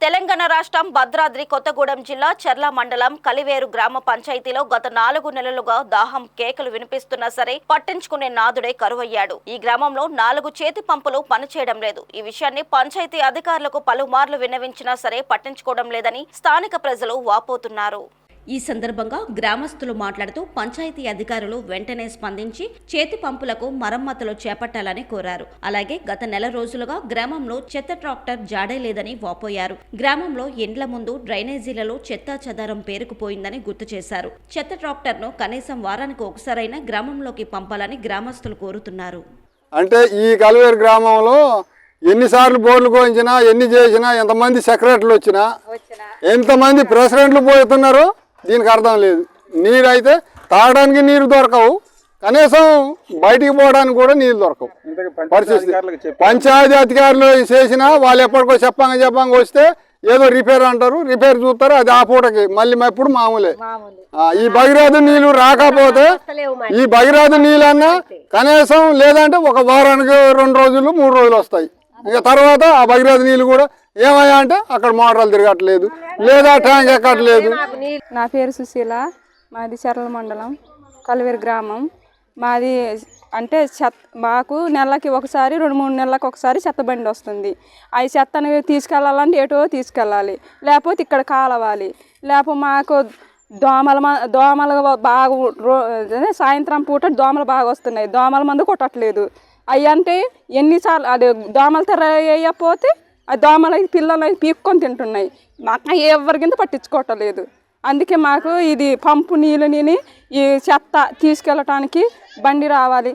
తెలంగాణ రాష్ట్రం భద్రాద్రి కొత్తగూడెం జిల్లా చర్ల మండలం కలివేరు గ్రామ పంచాయతీలో గత 4 నెలలుగా దాహం కేకలు వినిపిస్తున్నా సరే పట్టించుకునే నాదుడే కరువయ్యాడు. ఈ గ్రామంలో 4 చేతి పంపులు పనిచేయడం లేదు. ఈ విషయాన్ని పంచాయతీ అధికారులకు పలుమార్లు విన్నవించినా సరే పట్టించుకోవడం లేదని స్థానిక ప్రజలు వాపోతున్నారు. ఈ సందర్భంగా గ్రామస్తులు మాట్లాడుతూ పంచాయతీ అధికారులు వెంటనే స్పందించి చేతి పంపులకు మరమ్మతులు చేపట్టాలని కోరారు. అలాగే గత నెల రోజులుగా గ్రామంలో చెత్త ట్రాక్టర్ జాడే లేదని వాపోయారు. గ్రామంలో ఇండ్ల ముందు డ్రైనేజీలలో చెత్త చెదారం పేరుకుపోయిందని గుర్తు చేశారు. చెత్త ట్రాక్టర్ను కనీసం వారానికి ఒకసారైనా గ్రామంలోకి పంపాలని గ్రామస్తులు కోరుతున్నారు. అంటే ఈ కలివేరు గ్రామంలో ఎన్నిసార్లు బోర్లు కోయించినా ఎన్ని చేసినా ఎంతమంది సెక్రటరీలు వచ్చినా ఎంతమంది ప్రెసిడెంట్లు పోతున్నారు దీనికి అర్థం లేదు. నీరు అయితే తాగడానికి నీరు దొరకవు, కనీసం బయటికి పోవడానికి కూడా నీళ్ళు దొరకవు పరిస్థితి. పంచాయతీ అధికారులు చేసినా వాళ్ళు ఎప్పటికో చెప్పంగా వస్తే ఏదో రిపేర్ అంటారు, రిపేర్ చూస్తారు, అది ఆ పూటకి మళ్ళీ ఎప్పుడు మామూలే. ఈ భగీరథ నీళ్లు రాకపోతే ఈ భగీరథ నీళ్ళన్నా కనీసం లేదంటే ఒక వారానికి 2 రోజులు 3 రోజులు వస్తాయి. ఇక తర్వాత ఆ భగీరథ నీళ్ళు కూడా ఏమయ్యా అంటే అక్కడ మోటార్లు తిరగట్లేదు, లేదా ట్యాంక్ ఎక్కట్లేదు. నా పేరు సుశీల, మాది చర్ల మండలం కలివేరు గ్రామం. మాది అంటే మాకు నెలకి ఒకసారి 2-3 నెలలకు ఒకసారి చెత్త బండి వస్తుంది. ఆ చెత్తని తీసుకెళ్ళాలంటే ఏటో తీసుకెళ్ళాలి, లేకపోతే ఇక్కడ కాలవాలి. లేకపోతే మాకు దోమలు బాగా సాయంత్రం పూట దోమలు బాగా వస్తున్నాయి, దోమల మందు కొట్టట్లేదు. అవి అంటే ఎన్నిసార్లు అది దోమలు తెరయకపోతే ఆ దోమలు పిల్లలు పీక్కొని తింటున్నాయి. మాకు ఎవరి కింద పట్టించుకోవట్లేదు. అందుకే మాకు ఇది పంపు నీళ్ళని ఈ చెత్త తీసుకెళ్ళటానికి బండి రావాలి.